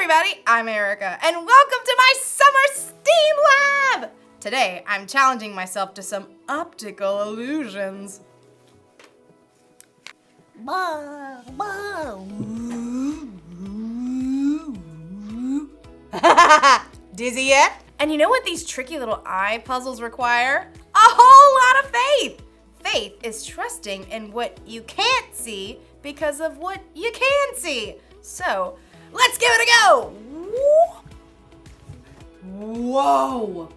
everybody, I'm Erica, and welcome to my Summer STEAM Lab! Today, I'm challenging myself to some optical illusions. Dizzy yet? And you know what these tricky little eye puzzles require? A whole lot of faith! Faith is trusting in what you can't see because of what you can see. So, let's give it a go! Whoa!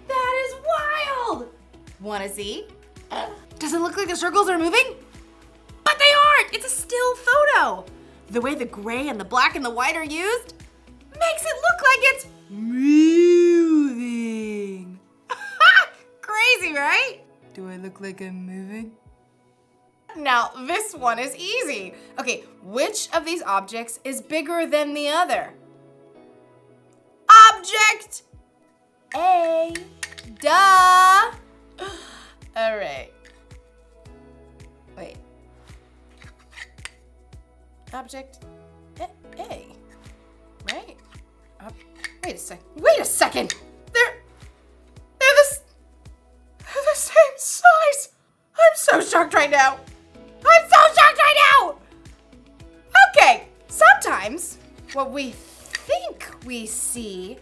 That is wild! Wanna see? Does it look like the circles are moving? But they aren't! It's a still photo! The way the gray and the black and the white are used makes it look like it's moving. Crazy, right? Do I look like I'm moving? Now, this one is easy. Okay, which of these objects is bigger than the other? Object A. Duh. All right. Wait. Object A. Right? Wait a second. They're the same size. I'm so shocked right now. Okay, sometimes what we think we see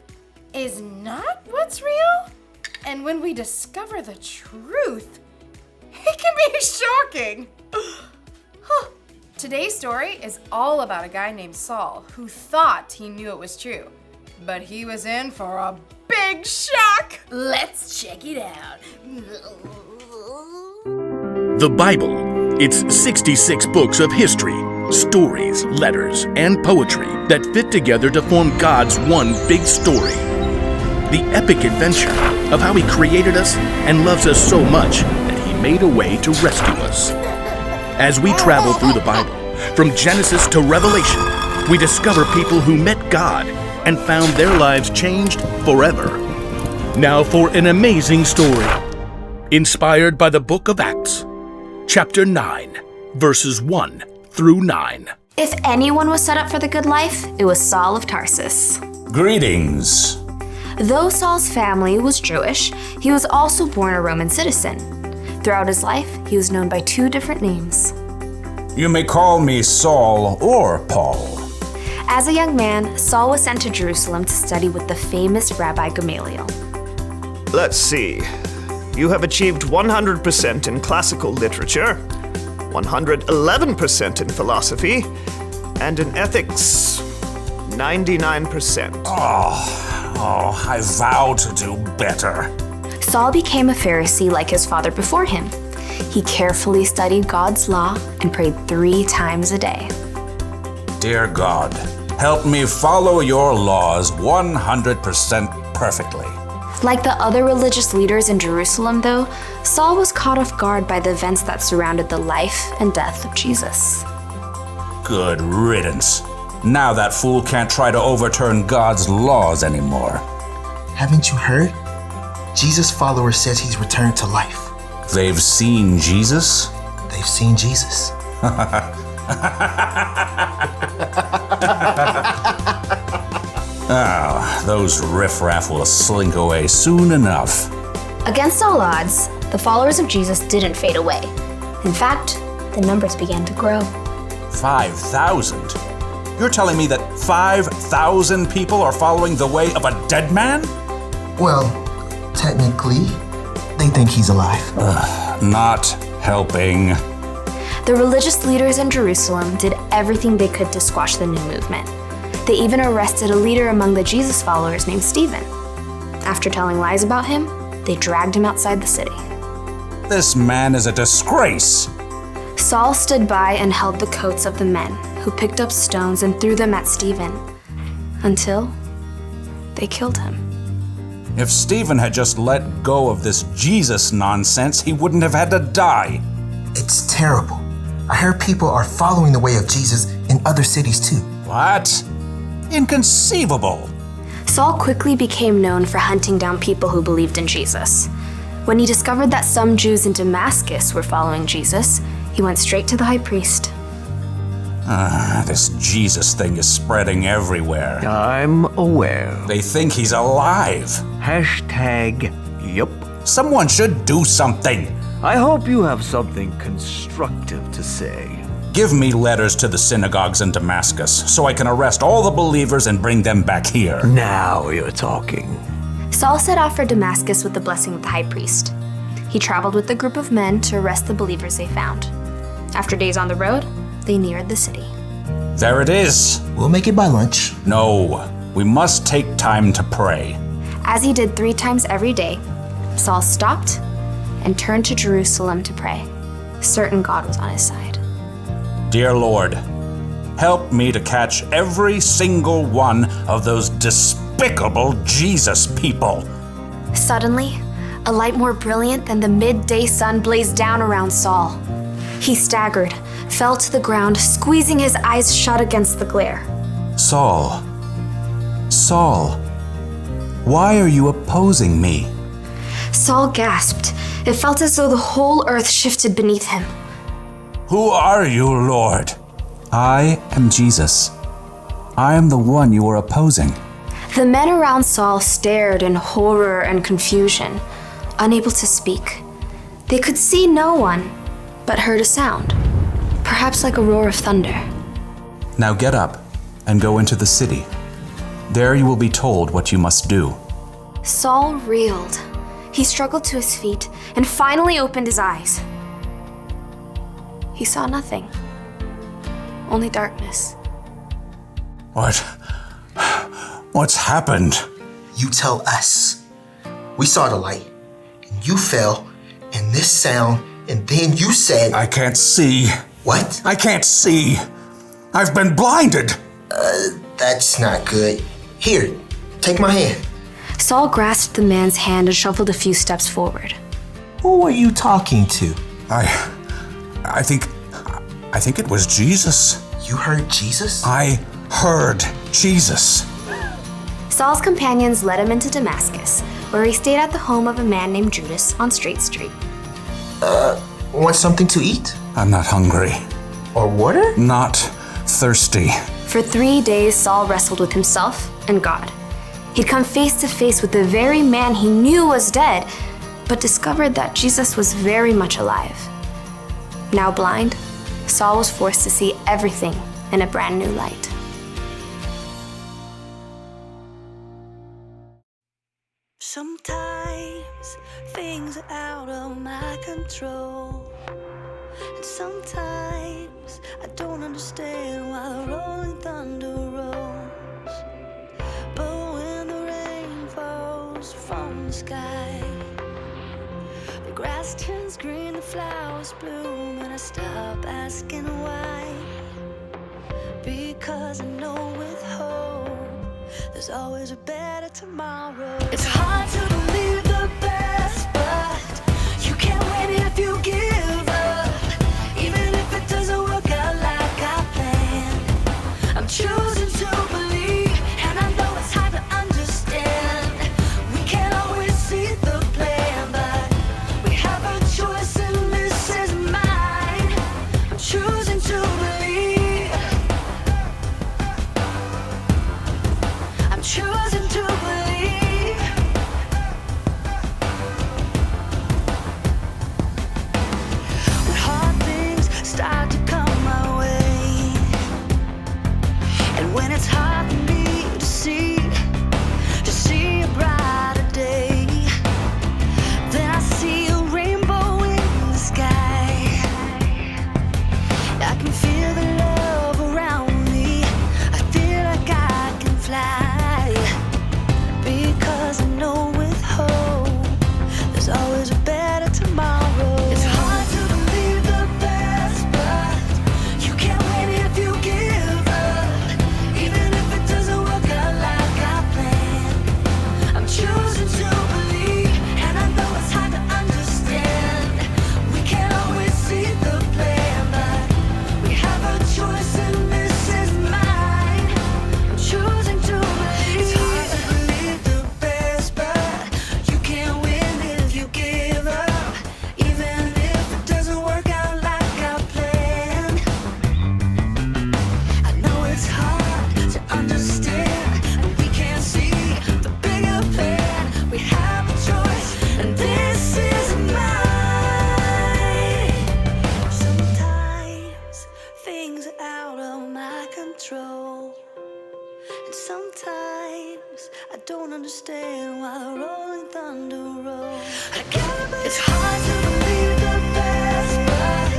is not what's real. And when we discover the truth, it can be shocking. Today's story is all about a guy named Saul who thought he knew it was true, but he was in for a big shock. Let's check it out. The Bible. It's 66 books of history, stories, letters, and poetry that fit together to form God's one big story. The epic adventure of how He created us and loves us so much that He made a way to rescue us. As we travel through the Bible, from Genesis to Revelation, we discover people who met God and found their lives changed forever. Now for an amazing story, inspired by the book of Acts. Chapter 9, verses 1 through 9. If anyone was set up for the good life, it was Saul of Tarsus. Greetings. Though Saul's family was Jewish, he was also born a Roman citizen. Throughout his life, he was known by two different names. You may call me Saul or Paul. As a young man, Saul was sent to Jerusalem to study with the famous Rabbi Gamaliel. Let's see. You have achieved 100% in classical literature, 111% in philosophy, and in ethics, 99%. Oh, I vow to do better. Saul became a Pharisee like his father before him. He carefully studied God's law and prayed 3 times a day. Dear God, help me follow your laws 100% perfectly. Like the other religious leaders in Jerusalem, though, Saul was caught off guard by the events that surrounded the life and death of Jesus. Good riddance. Now that fool can't try to overturn God's laws anymore. Haven't you heard? Jesus' follower says he's returned to life. They've seen Jesus? They've seen Jesus. Those riffraff will slink away soon enough. Against all odds, the followers of Jesus didn't fade away. In fact, the numbers began to grow. 5,000? You're telling me that 5,000 people are following the way of a dead man? Well, technically, they think he's alive. Not helping. The religious leaders in Jerusalem did everything they could to squash the new movement. They even arrested a leader among the Jesus followers named Stephen. After telling lies about him, they dragged him outside the city. This man is a disgrace. Saul stood by and held the coats of the men, who picked up stones and threw them at Stephen, until they killed him. If Stephen had just let go of this Jesus nonsense, he wouldn't have had to die. It's terrible. I heard people are following the way of Jesus in other cities too. What? Inconceivable. Saul quickly became known for hunting down people who believed in Jesus. When he discovered that some Jews in Damascus were following Jesus, he went straight to the high priest. This Jesus thing is spreading everywhere. I'm aware. They think he's alive. Hashtag yup. Someone should do something. I hope you have something constructive to say. Give me letters to the synagogues in Damascus so I can arrest all the believers and bring them back here. Now you're talking. Saul set off for Damascus with the blessing of the high priest. He traveled with a group of men to arrest the believers they found. After days on the road, they neared the city. There it is. We'll make it by lunch. No, we must take time to pray. As he did 3 times every day, Saul stopped and turned to Jerusalem to pray, certain God was on his side. Dear Lord, help me to catch every single one of those despicable Jesus people. Suddenly, a light more brilliant than the midday sun blazed down around Saul. He staggered, fell to the ground, squeezing his eyes shut against the glare. Saul, Saul, why are you opposing me? Saul gasped. It felt as though the whole earth shifted beneath him. Who are you, Lord? I am Jesus. I am the one you are opposing. The men around Saul stared in horror and confusion, unable to speak. They could see no one, but heard a sound, perhaps like a roar of thunder. Now get up and go into the city. There you will be told what you must do. Saul reeled. He struggled to his feet and finally opened his eyes. He saw nothing, only darkness. What's happened? You tell us. We saw the light, and you fell, and this sound, and then you said... I can't see. What? I can't see. I've been blinded. That's not good. Here, take my hand. Saul grasped the man's hand and shuffled a few steps forward. Who are you talking to? I think it was Jesus. You heard Jesus? I heard Jesus. Saul's companions led him into Damascus, where he stayed at the home of a man named Judas on Straight Street. Want something to eat? I'm not hungry. Or water? Not thirsty. For 3 days, Saul wrestled with himself and God. He'd come face to face with the very man he knew was dead, but discovered that Jesus was very much alive. Now blind, Saul was forced to see everything in a brand new light. Sometimes things are out of my control, and sometimes I don't understand why the rolling thunder rolls. But when the rain falls from the sky, the grass turns green, the flowers bloom, and I stop asking why. Because I know with hope there's always a better tomorrow. It's hard to believe the best, but you can't win if you give up. Even if it doesn't work out like I planned, I'm choosing to believe, and I know it's hard to understand. We can't always see the plan, but we have a choice and this is mine. I'm choosing to believe. I'm choosing to believe. When hard things start to come my way, and when it's hard for me to see a brighter day, then I see a rainbow in the sky. I can feel the love around me. I feel like I can fly. sometimes. I don't understand why the rolling thunder rolls. It's hard to believe the best, but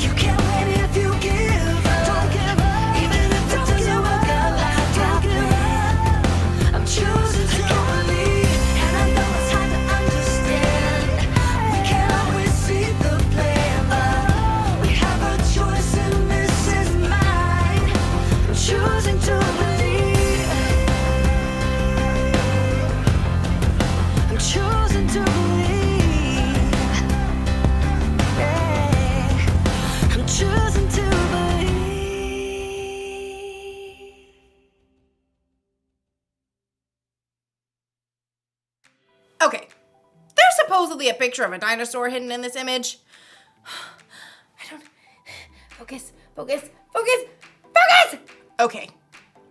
you can't win if you give up. Don't give up, even if it doesn't work out like I planned. I'm choosing to believe, and I know it's hard to understand. We can't always see the plan, but we have a choice, and this is mine. I'm choosing to believe. I'm choosing to believe. Yeah. I'm choosing to believe. Okay, there's supposedly a picture of a dinosaur hidden in this image. I don't... Focus. Okay,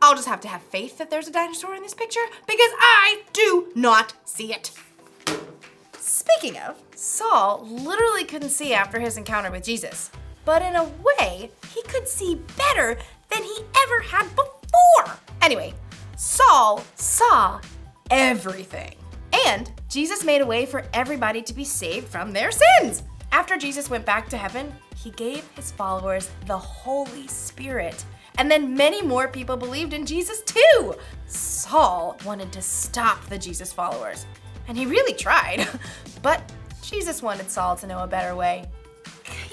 I'll just have to have faith that there's a dinosaur in this picture because I do not see it. Speaking of, Saul literally couldn't see after his encounter with Jesus, but in a way, he could see better than he ever had before. Anyway, Saul saw everything. And Jesus made a way for everybody to be saved from their sins. After Jesus went back to heaven, he gave his followers the Holy Spirit. And then many more people believed in Jesus too. Saul wanted to stop the Jesus followers, and he really tried. But Jesus wanted Saul to know a better way.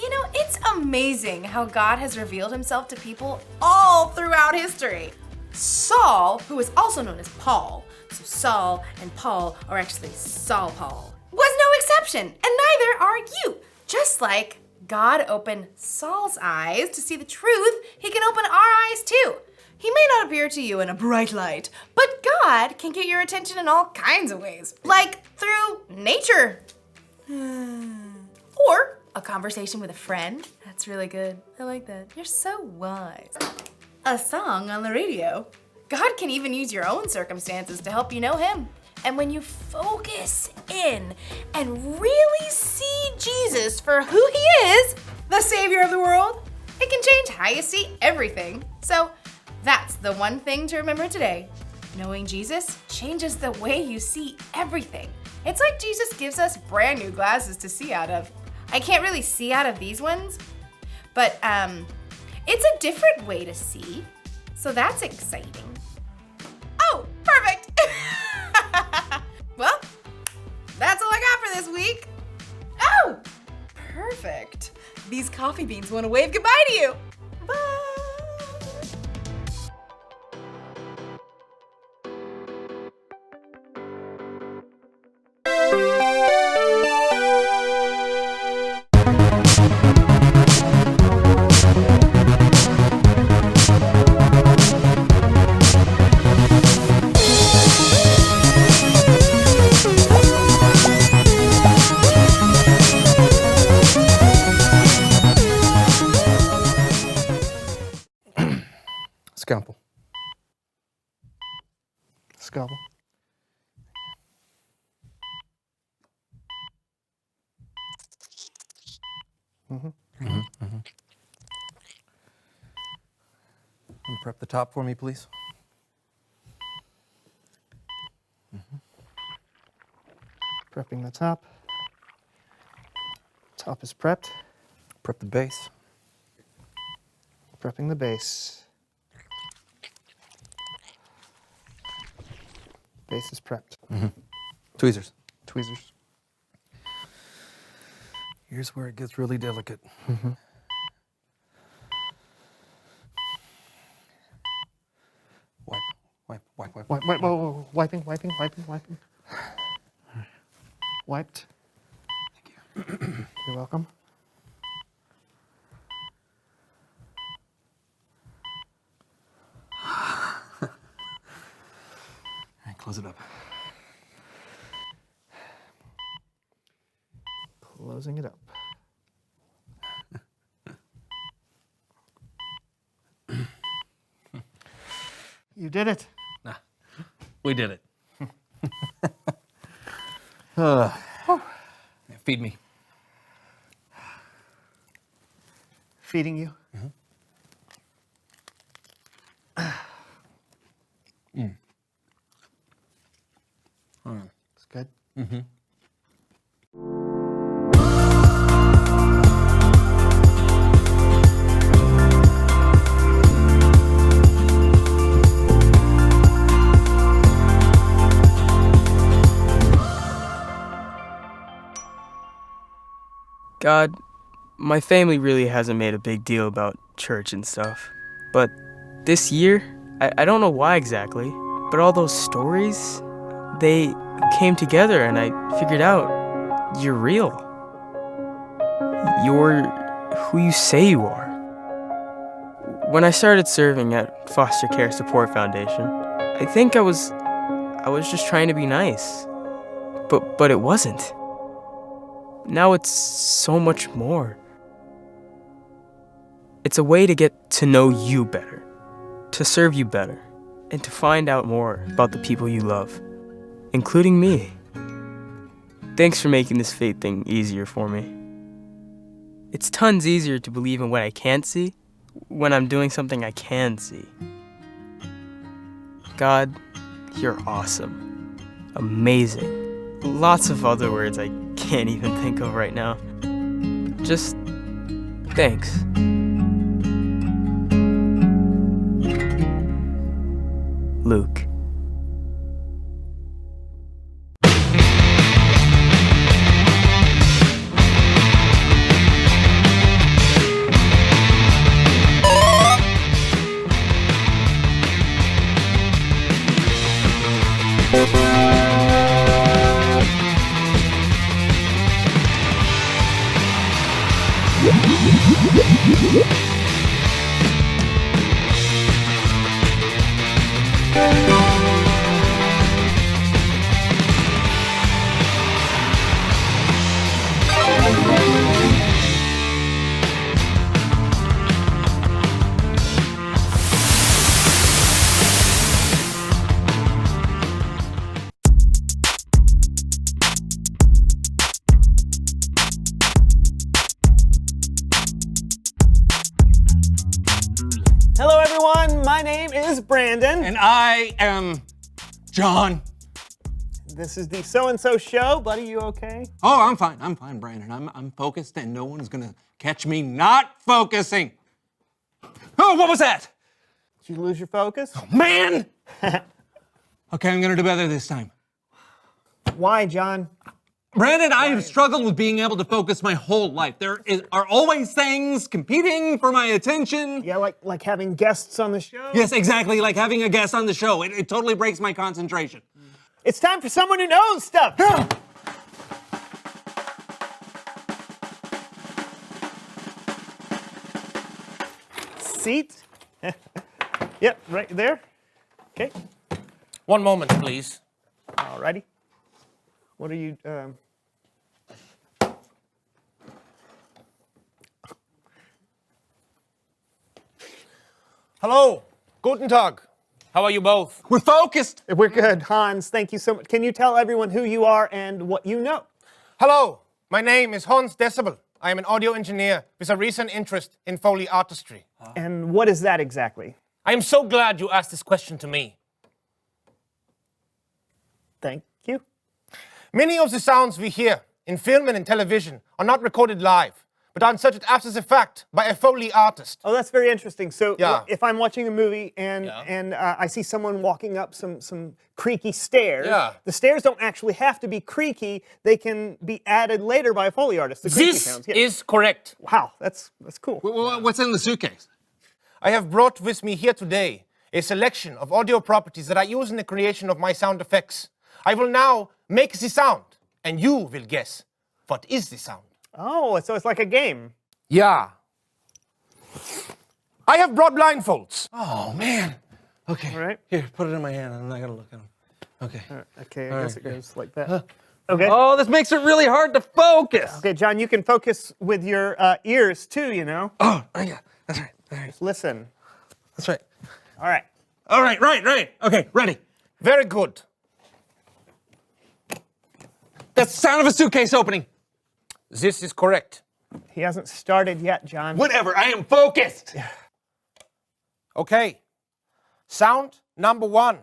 You know, it's amazing how God has revealed himself to people all throughout history. Saul, who is also known as Paul, so Saul and Paul are actually Saul Paul, was no exception, and neither are you. Just like God opened Saul's eyes to see the truth, he can open our eyes too. He may not appear to you in a bright light, but God can get your attention in all kinds of ways, like through nature. Or a conversation with a friend. That's really good. I like that. You're so wise. A song on the radio. God can even use your own circumstances to help you know him. And when you focus in and really see Jesus for who he is, the Savior of the world, it can change how you see everything. So that's the one thing to remember today. Knowing Jesus changes the way you see everything. It's like Jesus gives us brand new glasses to see out of. I can't really see out of these ones, but it's a different way to see. So that's exciting. Oh, perfect. Well, that's all I got for this week. Oh, perfect. These coffee beans want to wave goodbye to you. Bye. Scalpel. Scalpel. And prep the top for me, please. Prepping the top. Top is prepped. Prep the base. Prepping the base. Base is prepped. Tweezers. Tweezers. Here's where it gets really delicate. Wipe. Whoa. Wiping. Wiped. Thank you. You're welcome. All right, close it up. Closing it up. You did it. Nah, we did it. Feed me. Feeding you. It's good. God, my family really hasn't made a big deal about church and stuff. But this year, I don't know why exactly, but all those stories, they came together and I figured out you're real. You're who you say you are. When I started serving at Foster Care Support Foundation, I think I was just trying to be nice. But it wasn't. Now it's so much more. It's a way to get to know you better, to serve you better, and to find out more about the people you love, including me. Thanks for making this faith thing easier for me. It's tons easier to believe in what I can't see when I'm doing something I can see. God, you're awesome. Amazing. Lots of other words I can't even think of right now. Just thanks. Luke. Hello, everyone. My name is Brandon. And I am John. This is the So-and-So Show. Buddy, you okay? Oh, I'm fine, Brandon. I'm focused and no one's gonna catch me not focusing. Oh, what was that? Did you lose your focus? Oh, man! Okay, I'm gonna do better this time. Why, John? Brandon, I have struggled with being able to focus my whole life. There are always things competing for my attention. Yeah, like having guests on the show? Yes, exactly, like having a guest on the show. It totally breaks my concentration. It's time for someone who knows stuff. Seat. Yep, right there. Okay. One moment, please. Alrighty. What are you, Hello. Guten Tag. How are you both? We're focused. We're good, Hans. Thank you so much. Can you tell everyone who you are and what you know? Hello. My name is Hans Decibel. I am an audio engineer with a recent interest in Foley artistry. And what is that exactly? I am so glad you asked this question to me. Thank you. Many of the sounds we hear in film and in television are not recorded live, but are inserted after the fact by a Foley artist. Oh, that's very interesting. So Yeah. if I'm watching a movie and I see someone walking up some creaky stairs, Yeah. the stairs don't actually have to be creaky. They can be added later by a Foley artist. The creaky This sounds. Yeah. is correct. Wow, that's cool. What's in the suitcase? I have brought with me here today a selection of audio properties that I use in the creation of my sound effects. I will now make the sound, and you will guess what is the sound. Oh, so it's like a game. Yeah. I have brought blindfolds. Oh, man. Okay. All right. Here, put it in my hand. I'm not gonna look at them. Okay. Okay, I All guess right, it goes like that. Okay. Oh, this makes it really hard to focus. Okay, John, you can focus with your ears too, you know? Oh, yeah. That's right. Just listen. That's right. All right. All right, right. Okay, ready. Very good. That's the sound of a suitcase opening. This is correct. He hasn't started yet, John. Whatever, I am focused. Okay. Sound number one.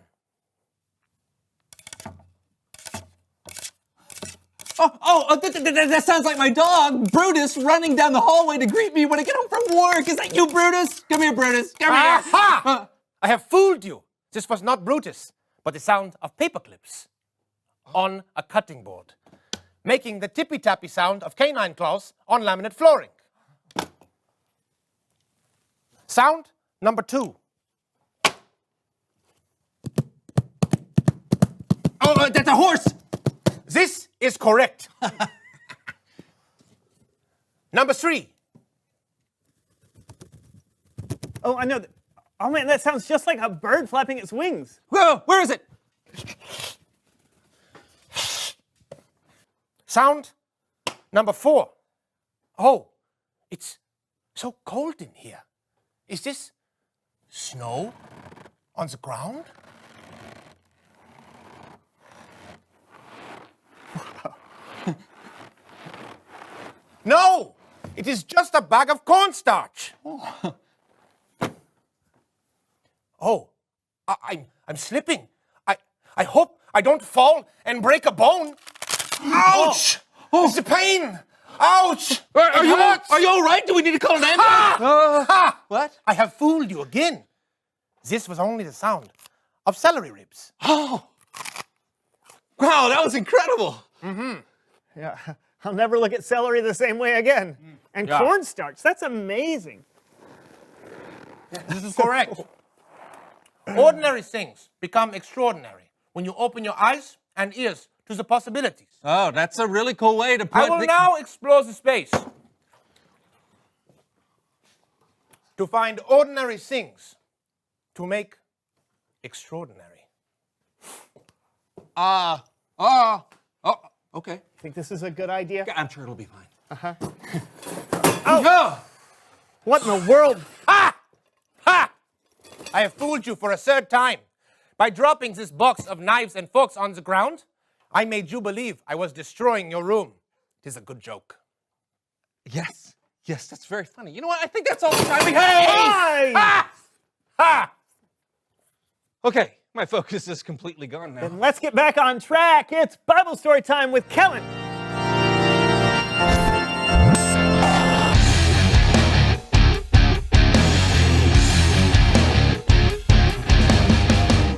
That sounds like my dog, Brutus, running down the hallway to greet me when I get home from work. Is that you, Brutus? Come here, Brutus. Come here. Aha! I have fooled you. This was not Brutus, but the sound of paper clips on a cutting board, making the tippy-tappy sound of canine claws on laminate flooring. Sound number 2. Oh, that's a horse. This is correct. Number 3. Oh, I know. Oh man, that sounds just like a bird flapping its wings. Whoa, where is it? Sound number 4. Oh, it's so cold in here. Is this snow on the ground? No, it is just a bag of cornstarch. Oh, I'm slipping. I hope I don't fall and break a bone. Ouch! Oh. It's a pain. Ouch! Are you all right? Do we need to call an ambulance? What? I have fooled you again. This was only the sound of celery ribs. Oh! Wow, that was incredible. Mm-hmm. Yeah, I'll never look at celery the same way again. And Yeah. cornstarch, that's amazing. This is correct. Ordinary things become extraordinary when you open your eyes and ears to the possibilities. Oh, that's a really cool way to put I will now explore the space to find ordinary things to make extraordinary. Okay. Think this is a good idea? I'm sure it'll be fine. Uh-huh. Oh! What in the world? Ha! Ha! I have fooled you for a third time. By dropping this box of knives and forks on the ground, I made you believe I was destroying your room. It is a good joke. Yes, that's very funny. You know what? I think that's all the time we have. Ha! Ha! Okay, my focus is completely gone now. Then let's get back on track. It's Bible story time with Kellen.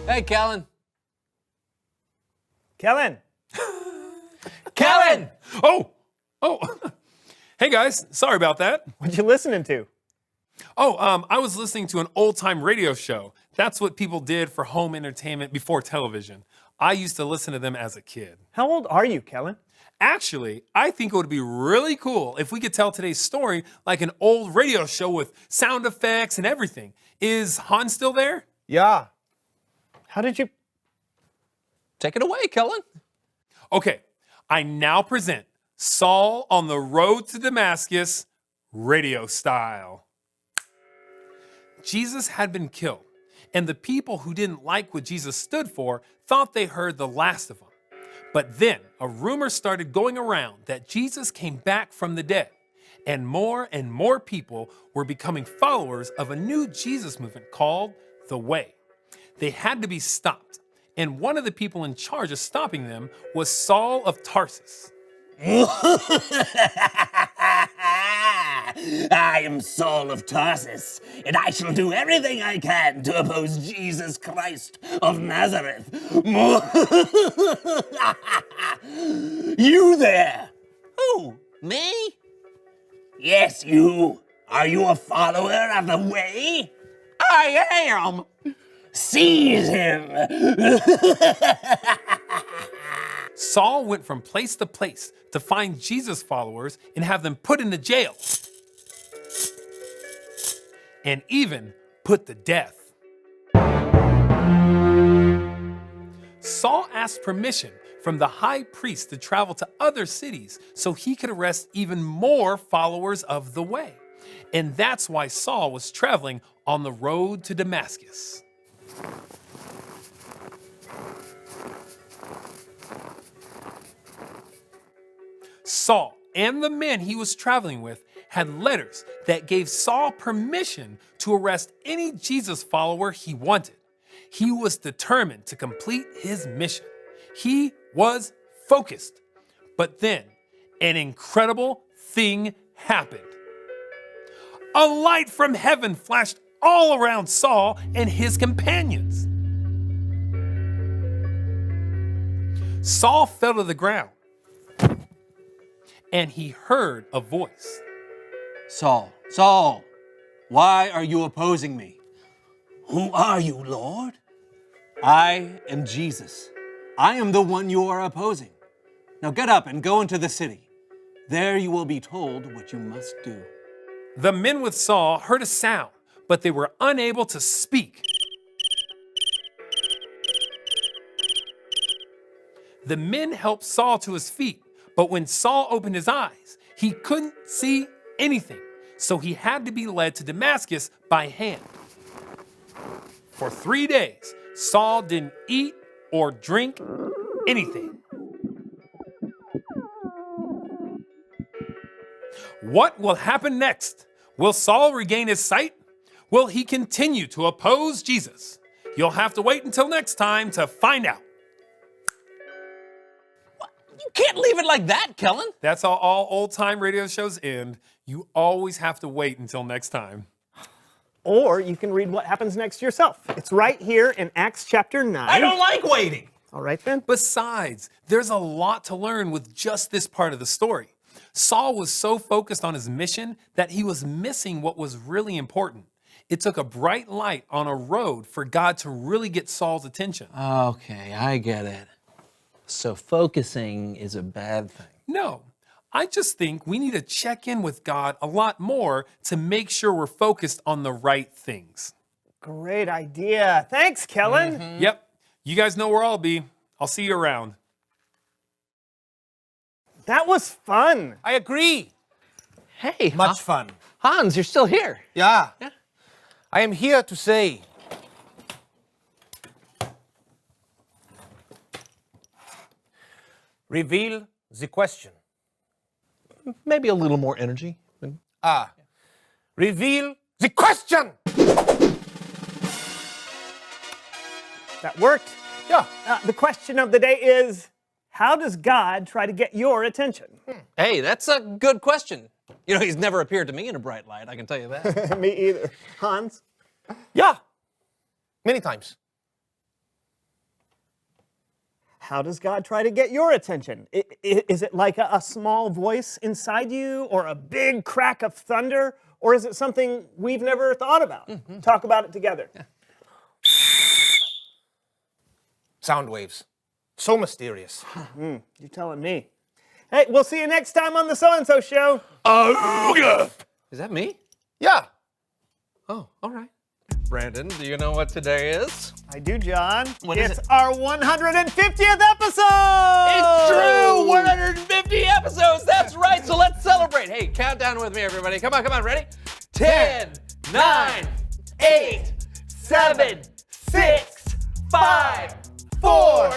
Hey, Kellen. Kellen. Kellen! Oh! Hey guys, sorry about that. What you listening to? I was listening to an old-time radio show. That's what people did for home entertainment before television. I used to listen to them as a kid. How old are you, Kellen? Actually, I think it would be really cool if we could tell today's story like an old radio show with sound effects and everything. Is Hans still there? Yeah. How did you... Take it away, Kellen. Okay, I now present Saul on the Road to Damascus, radio style. Jesus had been killed, and the people who didn't like what Jesus stood for thought they heard the last of him. But then a rumor started going around that Jesus came back from the dead, and more people were becoming followers of a new Jesus movement called the Way. They had to be stopped, and one of the people in charge of stopping them was Saul of Tarsus. I am Saul of Tarsus, and I shall do everything I can to oppose Jesus Christ of Nazareth. You there? Who? Me? Yes, you. Are you a follower of the Way? I am. Seize him. Saul went from place to place to find Jesus followers and have them put into jail. And even put to death. Saul asked permission from the high priest to travel to other cities so he could arrest even more followers of the Way. And that's why Saul was traveling on the road to Damascus. Saul and the men he was traveling with had letters that gave Saul permission to arrest any Jesus follower he wanted. He was determined to complete his mission. He was focused. But then, an incredible thing happened. A light from heaven flashed all around Saul and his companions. Saul fell to the ground, and he heard a voice. Saul, Saul, why are you opposing me? Who are you, Lord? I am Jesus. I am the one you are opposing. Now get up and go into the city. There you will be told what you must do. The men with Saul heard a sound, but they were unable to speak. The men helped Saul to his feet, but when Saul opened his eyes, he couldn't see anything, so he had to be led to Damascus by hand. For 3 days, Saul didn't eat or drink anything. What will happen next? Will Saul regain his sight? Will he continue to oppose Jesus? You'll have to wait until next time to find out. You can't leave it like that, Kellen. That's how all old-time radio shows end. You always have to wait until next time. Or you can read what happens next yourself. It's right here in Acts chapter 9. I don't like waiting. All right then. Besides, there's a lot to learn with just this part of the story. Saul was so focused on his mission that he was missing what was really important. It took a bright light on a road for God to really get Saul's attention. Okay, I get it. So focusing is a bad thing. No, I just think we need to check in with God a lot more to make sure we're focused on the right things. Great idea. Thanks, Kellen. Yep, you guys know where I'll be. I'll see you around. That was fun. I agree. Hey, Much fun. Hans, you're still here. Yeah. I am here to say, reveal the question. Maybe a little more energy. Reveal the question! That worked. Yeah. The question of the day is, how does God try to get your attention? Hey, that's a good question. You know, he's never appeared to me in a bright light, I can tell you that. Me either. Hans? Yeah. Many times. How does God try to get your attention? Is it like a small voice inside you, or a big crack of thunder, or is it something we've never thought about? Talk about it together. Yeah. Sound waves. So mysterious. You're telling me. Hey, we'll see you next time on the So-and-So Show. Is that me? Yeah. Oh, all right. Brandon, do you know what today is? I do, John. What is it's it? our 150th episode! It's true! 150 episodes! That's right! So let's celebrate! Hey, count down with me, everybody. Come on, ready? 10, 9, 8, 7, 6, 5, 4,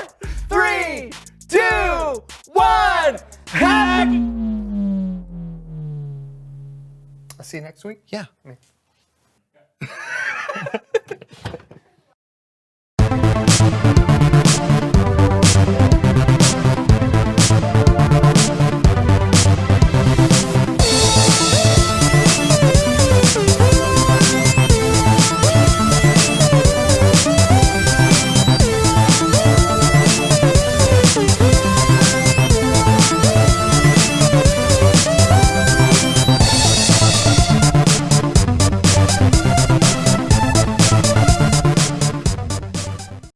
3, 2, 1. I'll see you next week. Yeah.